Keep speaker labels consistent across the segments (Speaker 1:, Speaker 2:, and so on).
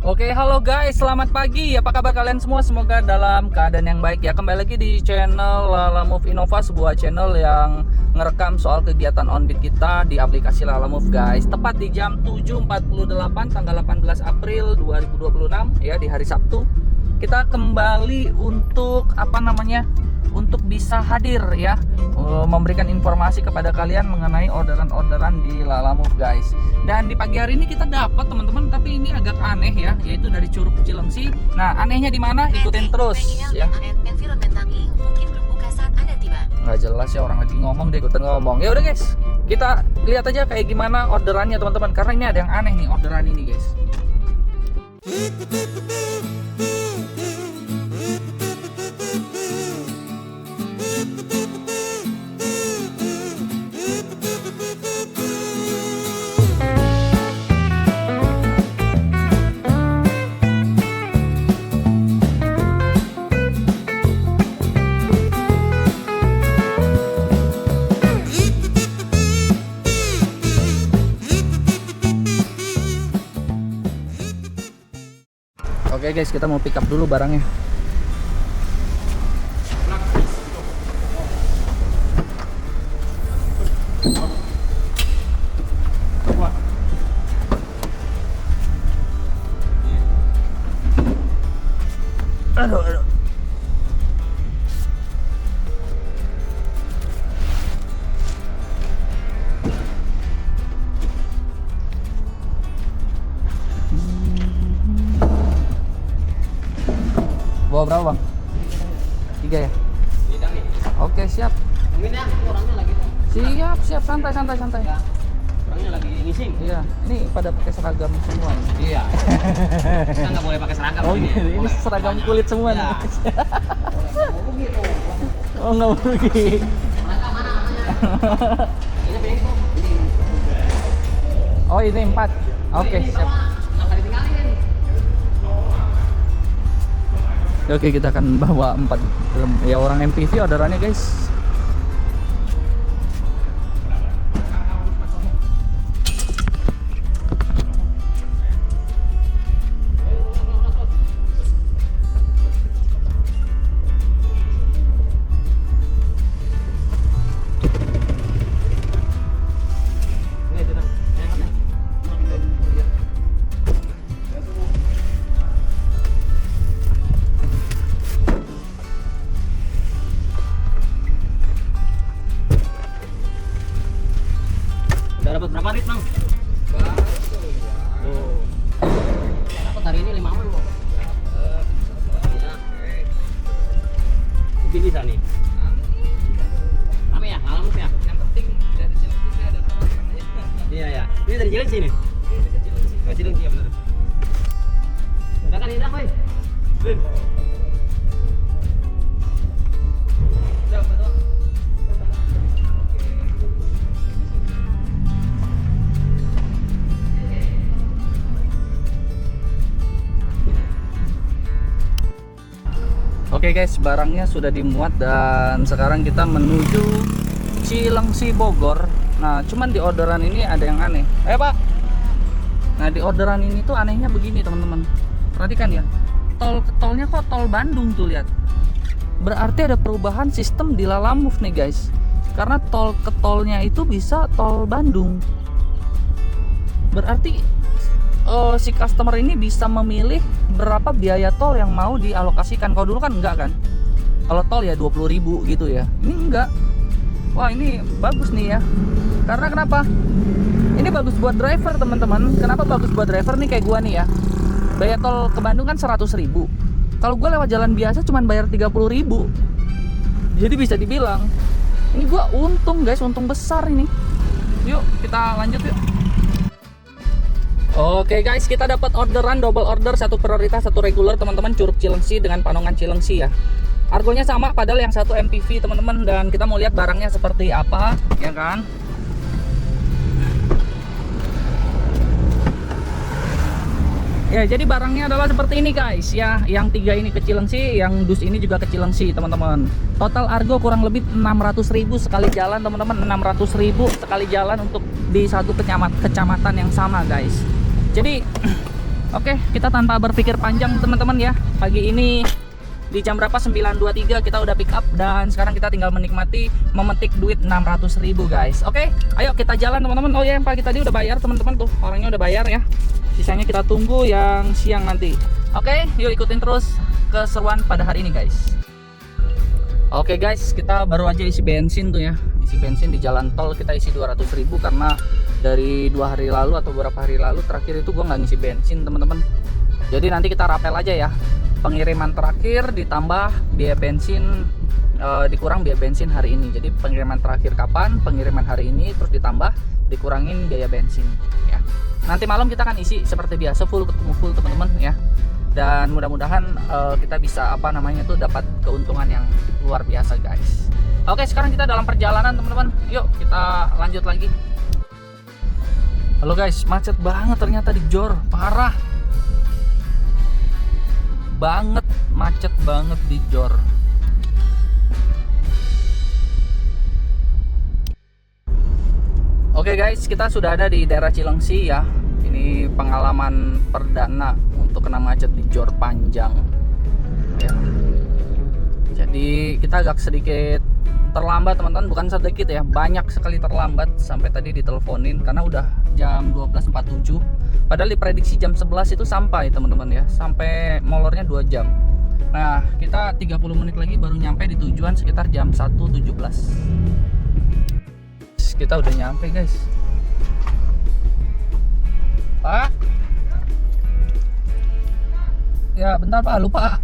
Speaker 1: Oke, halo guys, selamat pagi. Apa kabar kalian semua? Semoga dalam keadaan yang baik ya. Kembali lagi di channel Lala Move Innova, sebuah channel yang ngerekam soal kegiatan onbit kita di aplikasi Lala Move guys. Tepat di jam 7.48 tanggal 18 April 2026 ya, di hari Sabtu. Kita kembali untuk untuk bisa hadir ya, memberikan informasi kepada kalian mengenai orderan-orderan di Lala Move guys. Dan di pagi hari ini kita dapat teman-teman, tapi ini agak aneh ya, yaitu dari Curug Cilengsi. Nah, anehnya di mana? Ikutin terus ya. Nggak jelas ya, orang lagi ngomong dia ikutan ngomong. Ya udah guys, kita lihat aja kayak gimana orderannya teman-teman, karena ini ada yang aneh nih orderan ini guys. Oke guys, kita mau pick up dulu barangnya. Aduh. Bawa berapa bang? 3 ya? Oke siap. Siap, santai.
Speaker 2: Orangnya lagi ngising.
Speaker 1: Iya, ini pada pakai seragam semua nih.
Speaker 2: Iya. Kita nggak boleh pakai seragam.
Speaker 1: Oh gitu, ini seragam kulit semua nih. Oh nggak mau pergi.
Speaker 2: Seragam mana namanya? Ini bengkok.
Speaker 1: Oh ini 4. Oke siap.
Speaker 2: Nggak ditinggalin.
Speaker 1: Oke, kita akan bawa 4 ya orang MPV orderannya guys.
Speaker 2: Dapat berapa rit, Bang? Tuh. Dapat hari ini 5 loh. Lebih bisa nih. Rame ya? Ngalamin ya?
Speaker 1: Yang penting dari Cilengsi ada teman-teman ya.
Speaker 2: Iya ya. Ini dari Cilengsi nih. Ke Cilengsi ya benar. Udah kan indah, Boy? Bim.
Speaker 1: Oke guys, barangnya sudah dimuat dan sekarang kita menuju Cilengsi Bogor. Nah, cuman di orderan ini ada yang aneh. Pak. Nah, di orderan ini tuh anehnya begini teman-teman. Perhatikan ya. Tolnya kok tol Bandung tuh, lihat. Berarti ada perubahan sistem di Lala Move nih guys. Karena tol ke tolnya itu bisa tol Bandung. Berarti si customer ini bisa memilih berapa biaya tol yang mau dialokasikan. Kalau dulu kan enggak kan, kalau tol ya 20.000 gitu ya, ini enggak. Wah, ini bagus nih ya, karena kenapa? Ini bagus buat driver teman-teman. Kenapa bagus buat driver nih kayak gua nih ya? Biaya tol ke Bandung kan 100.000, kalau gua lewat jalan biasa cuman bayar 30.000. Jadi bisa dibilang ini gua untung guys, untung besar ini. Yuk kita lanjut yuk. Oke guys, kita dapat orderan double order, satu prioritas satu reguler teman-teman, Curug Cilengsi dengan Panongan Cilengsi ya. Argonya sama, padahal yang satu MPV teman-teman, dan kita mau lihat barangnya seperti apa ya kan. Ya, jadi barangnya adalah seperti ini guys ya. Yang 3 ini ke Cilengsi, yang dus ini juga ke Cilengsi teman-teman. Total argo kurang lebih 600.000 sekali jalan teman-teman, 600.000 sekali jalan untuk di satu kecamatan yang sama guys. Jadi Oke, kita tanpa berpikir panjang teman-teman ya. Pagi ini di jam berapa? 9.23 kita udah pick up dan sekarang kita tinggal menikmati memetik duit 600.000 guys. Oke, ayo kita jalan teman-teman. Oh ya, yang pagi tadi udah bayar teman-teman tuh. Orangnya udah bayar ya. Sisanya kita tunggu yang siang nanti. Oke, yuk ikutin terus keseruan pada hari ini guys. Oke guys, kita baru aja isi bensin tuh ya. Isi bensin di jalan tol kita isi 200.000 karena dari 2 hari lalu atau beberapa hari lalu terakhir itu gua nggak ngisi bensin teman-teman. Jadi nanti kita rapel aja ya. Pengiriman terakhir ditambah biaya bensin, dikurang biaya bensin hari ini. Jadi pengiriman terakhir kapan? Pengiriman hari ini terus ditambah dikurangin biaya bensin ya. Nanti malam kita akan isi seperti biasa full teman-teman ya. Dan mudah-mudahan kita bisa dapat keuntungan yang luar biasa guys. Oke, sekarang kita dalam perjalanan teman-teman. Yuk kita lanjut lagi. Halo guys, macet banget ternyata di Jor, parah banget, macet banget di Jor. Oke guys, kita sudah ada di daerah Cilengsi ya. Ini pengalaman perdana untuk kena macet di Jor panjang ya. Jadi kita agak sedikit terlambat teman-teman, bukan sedikit ya, banyak sekali terlambat. Sampai tadi diteleponin karena udah jam 12.47, padahal diprediksi jam 11 itu sampai teman-teman ya, sampai molornya 2 jam. Nah kita 30 menit lagi baru nyampe di tujuan sekitar jam 1.17. Kita udah nyampe guys. Pak, ya bentar Pak, lupa.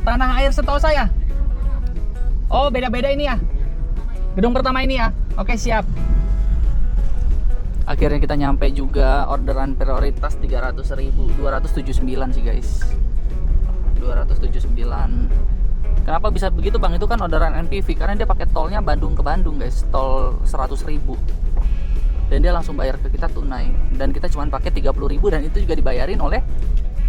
Speaker 1: Tanah Air setahu saya. Oh beda-beda ini ya. Gedung pertama ini ya. Oke siap. Akhirnya kita nyampe juga. Orderan prioritas 300.000, 279 sih guys. 279. Kenapa bisa begitu bang? Itu kan orderan NPV karena dia pakai tolnya Bandung ke Bandung guys, tol 100.000. Dan dia langsung bayar ke kita tunai. Dan kita cuma pakai 30.000 dan itu juga dibayarin oleh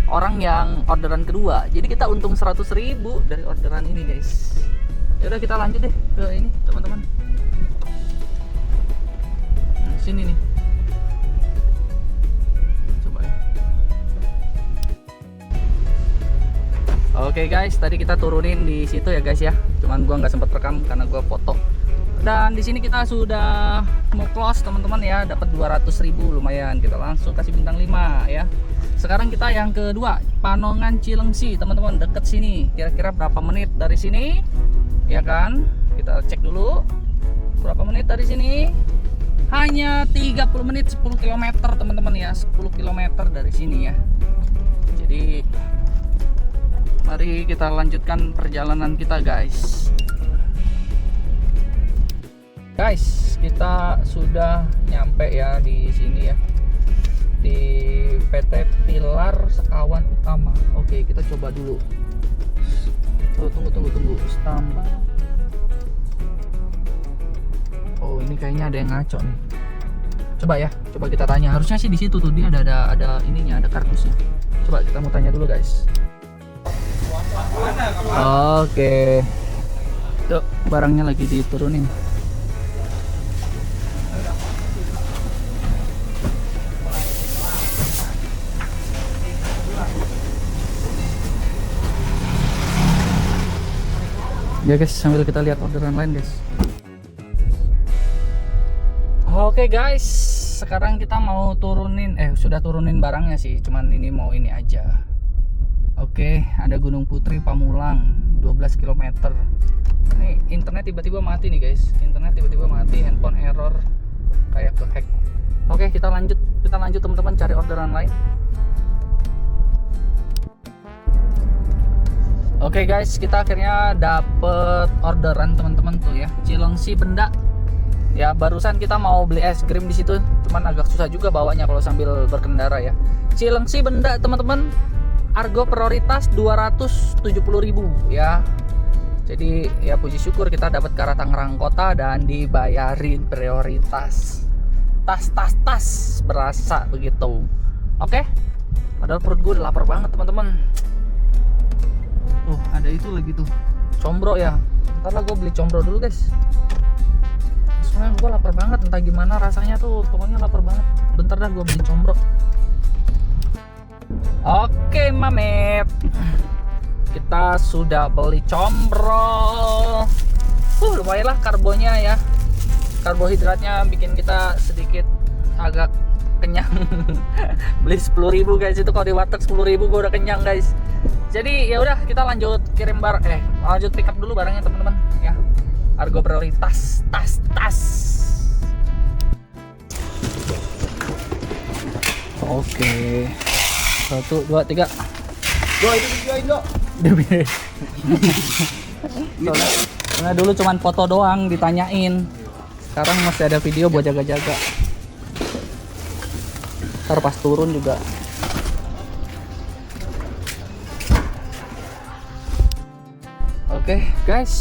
Speaker 1: orang yang orderan kedua. Jadi kita untung 100.000 dari orderan ini guys. Ya udah kita lanjut deh ke ini teman-teman. Nah, sini nih. Coba ya. Oke guys, tadi kita turunin di situ ya guys ya. Cuman gua nggak sempat rekam karena gua foto. Dan di sini kita sudah mau close teman-teman ya, dapat 200.000 lumayan. Kita langsung kasih bintang 5 ya. Sekarang kita yang kedua, Panongan Cilengsi teman-teman, deket sini. Kira-kira berapa menit dari sini? Ya kan? Kita cek dulu. Berapa menit dari sini? Hanya 30 menit, 10 km teman-teman ya, 10 km dari sini ya. Jadi mari kita lanjutkan perjalanan kita guys. Guys, kita sudah nyampe ya di sini ya, di PT Pilar Sekawan Utama. Oke, kita coba dulu. Tunggu. Standby. Oh, ini kayaknya ada yang ngaco nih. Coba ya, coba kita tanya. Harusnya sih di situ tuh dia ada ininya, ada kartusnya. Coba kita mau tanya dulu guys. Oke. Tuh, barangnya lagi diturunin. Ya guys, sambil kita lihat orderan lain guys. Oke guys, sekarang kita mau turunin, sudah turunin barangnya sih, cuman ini mau ini aja. Oke, ada Gunung Putri Pamulang 12 km. Ini internet tiba-tiba mati nih guys. Internet tiba-tiba mati, handphone error kayak kehack. Oke, kita lanjut teman-teman cari orderan lain. Oke guys, kita akhirnya dapet orderan teman-teman tuh ya, Cilengsi Benda. Ya barusan kita mau beli es krim di situ, cuman agak susah juga bawanya kalau sambil berkendara ya. Cilengsi Benda teman-teman, argo prioritas 270.000 ya. Jadi ya puji syukur kita dapat ke arah Tangerang Kota dan dibayarin prioritas. Tas berasa begitu. Oke. Padahal perut gue udah lapar banget teman-teman. Tuh ada itu lagi tuh, combro ya. Ntar lah gue beli combro dulu guys. Soalnya gue lapar banget, entah gimana rasanya tuh, pokoknya lapar banget. Bentar dah gue beli combro. Oke Mamet, kita sudah beli combrol. Lumayan lah karbonnya ya. Karbohidratnya bikin kita sedikit agak kenyang. Beli 10.000 guys, itu kalau di warteg 10.000 gue udah kenyang guys. Jadi ya udah kita lanjut kirim lanjut pick up dulu barangnya teman-teman ya. Argo prioritas, tas. Oke. 1, 2, 3.
Speaker 2: Itu videoin do.
Speaker 1: Soalnya dulu cuman foto doang ditanyain. Sekarang masih ada video buat jaga-jaga. Ntar pas turun juga. Oke guys,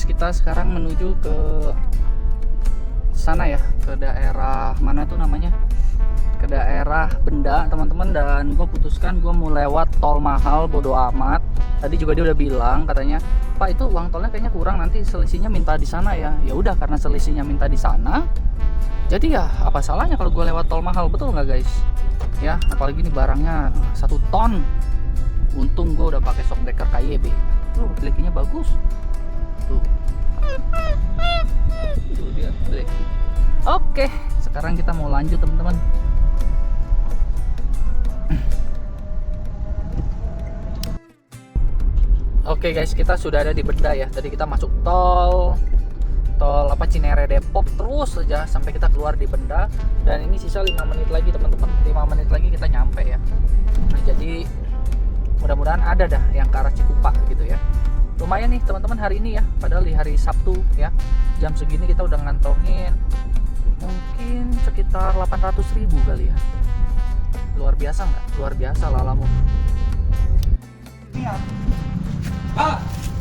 Speaker 1: kita sekarang menuju ke sana ya, ke daerah mana tuh namanya? Ke daerah Benda teman-teman, dan gue putuskan gue mau lewat tol mahal, bodo amat. Tadi juga dia udah bilang katanya, Pak itu uang tolnya kayaknya kurang, nanti selisihnya minta di sana ya. Ya udah, karena selisihnya minta di sana, jadi ya apa salahnya kalau gue lewat tol mahal, betul nggak guys? Ya apalagi ini barangnya 1 ton. Untung gue udah pakai shockbreaker KYB. Tuh blackingnya bagus. Tuh dia blacking. Oke, sekarang kita mau lanjut teman-teman. Oke guys, kita sudah ada di Benda ya. Tadi kita masuk tol apa Cinere Depok terus saja sampai kita keluar di Benda, dan ini sisa 5 menit lagi teman-teman. 5 menit lagi kita nyampe ya. Nah, jadi mudah-mudahan ada dah yang ke arah Cikupa gitu ya. Lumayan nih teman-teman hari ini ya, padahal di hari Sabtu ya. Jam segini kita udah ngantongin mungkin sekitar 800.000 kali ya. Luar biasa nggak? Luar biasa lah Lalamove.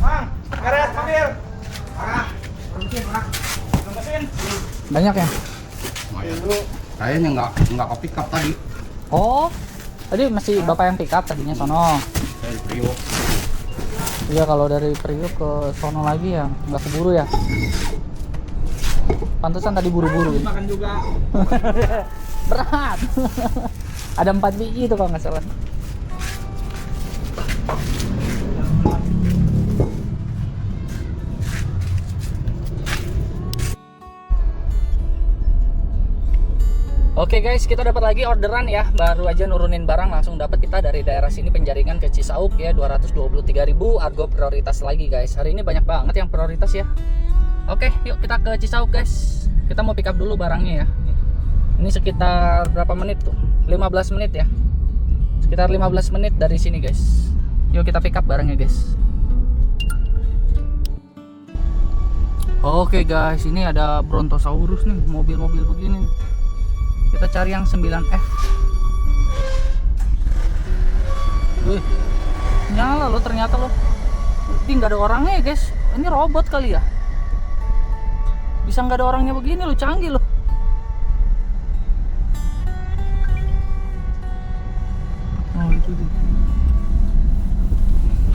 Speaker 2: Mang, beres mobil.
Speaker 1: Banyak ya?
Speaker 2: Kayaknya nggak ke pick up tadi.
Speaker 1: Oh, tadi masih bapak yang pick up tadinya sono.
Speaker 2: Dari Priok.
Speaker 1: Iya, kalau dari Priok ke sono lagi ya nggak keburu ya. Pantesan tadi buru-buru.
Speaker 2: Makan juga.
Speaker 1: Berat. Ada 4 biji itu kalau nggak salah. Oke guys, kita dapat lagi orderan ya. Baru aja nurunin barang langsung dapat kita dari daerah sini Penjaringan ke Cisauk ya, 223.000 argo prioritas lagi guys. Hari ini banyak banget yang prioritas ya. Oke, yuk kita ke Cisauk guys. Kita mau pick up dulu barangnya ya. Ini sekitar berapa menit tuh? 15 menit ya. Sekitar 15 menit dari sini guys. Yuk kita pick up barangnya guys. Oke guys, ini ada Brontosaurus nih, mobil-mobil begini. Kita cari yang 9F. Wih, nyala loh ternyata loh. Tapi nggak ada orangnya ya guys. Ini robot kali ya. Bisa nggak ada orangnya begini loh, canggih loh. Oh itu dia.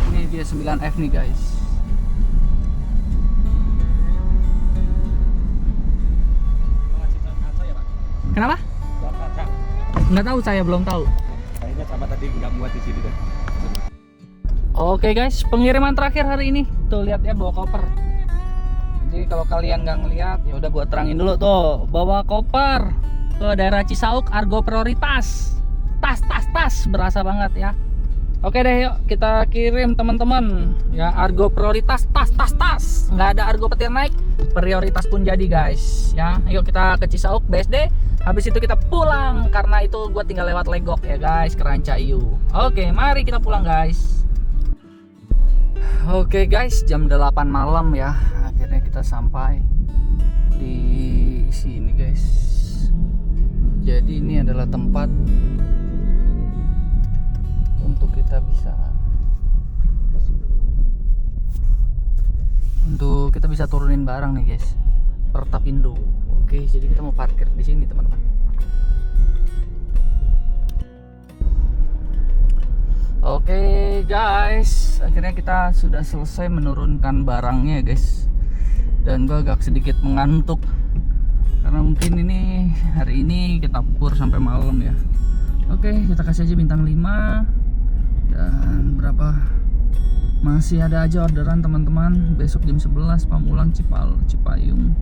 Speaker 1: Ini dia 9F nih guys. Kenapa? Nggak tahu, saya belum tahu.
Speaker 2: Kayaknya sama tadi nggak muat di sini deh.
Speaker 1: Oke guys, pengiriman terakhir hari ini. Tuh lihat ya, bawa koper. Jadi kalau kalian nggak ngeliat, ya udah gua terangin dulu tuh. Bawa koper ke daerah Cisauk, argo prioritas. Tas, berasa banget ya. Oke deh, yuk kita kirim teman-teman. Ya, argo prioritas, tas. Nggak ada argo petir naik, prioritas pun jadi guys. Ya, yuk kita ke Cisauk BSD. Habis itu kita pulang, karena itu gue tinggal lewat Legok ya guys, ke Rancayu. Oke, mari kita pulang guys. Oke guys, jam 8 malam ya. Akhirnya kita sampai di sini guys. Jadi ini adalah tempat untuk kita bisa turunin barang nih guys. Pertapindo. Oke, jadi kita mau parkir di sini teman-teman. Oke guys, akhirnya kita sudah selesai menurunkan barangnya guys. Dan gue agak sedikit mengantuk karena mungkin hari ini kita pur sampai malam ya. Oke, kita kasih aja bintang 5. Dan berapa? Masih ada aja orderan teman-teman. Besok jam 11 Pamulang Cipayung.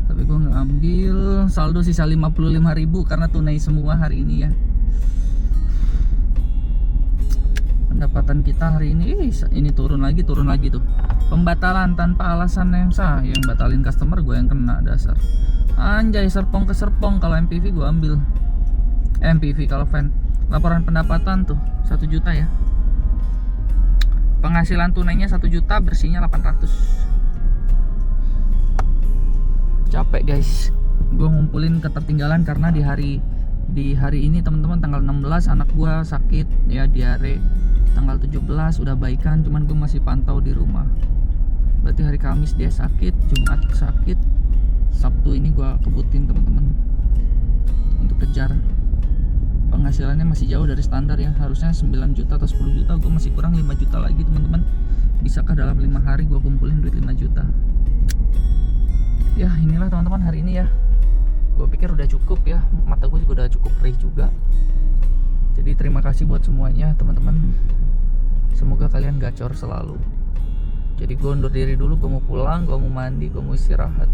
Speaker 1: Tapi gue nggak ambil. Saldo sisa 55.000 karena tunai semua hari ini ya. Pendapatan kita hari ini turun lagi tuh. Pembatalan tanpa alasan yang sah. Yang batalin customer gue yang kena dasar. Anjay, serpong ke serpong. Kalau MPV gue ambil. MPV kalau van. Laporan pendapatan tuh 1 juta ya. Penghasilan tunainya 1 juta, bersihnya 800. Capek guys. Gue ngumpulin ketertinggalan karena di hari ini teman-teman tanggal 16 anak gue sakit ya, diare. Tanggal 17 udah baikan, cuman gue masih pantau di rumah. Berarti hari Kamis dia sakit, Jumat sakit, Sabtu ini gue kebutin teman-teman untuk kejar. Penghasilannya masih jauh dari standar yang harusnya 9 juta atau 10 juta. Gue masih kurang 5 juta lagi teman-teman. Bisakah dalam 5 hari gue kumpulin duit 5 juta? Ya inilah teman-teman hari ini ya. Gue pikir udah cukup ya. Mata gue juga udah cukup perih juga. Jadi terima kasih buat semuanya teman-teman. Semoga kalian gacor selalu. Jadi gue undur diri dulu. Gue mau pulang, gue mau mandi, gue mau istirahat.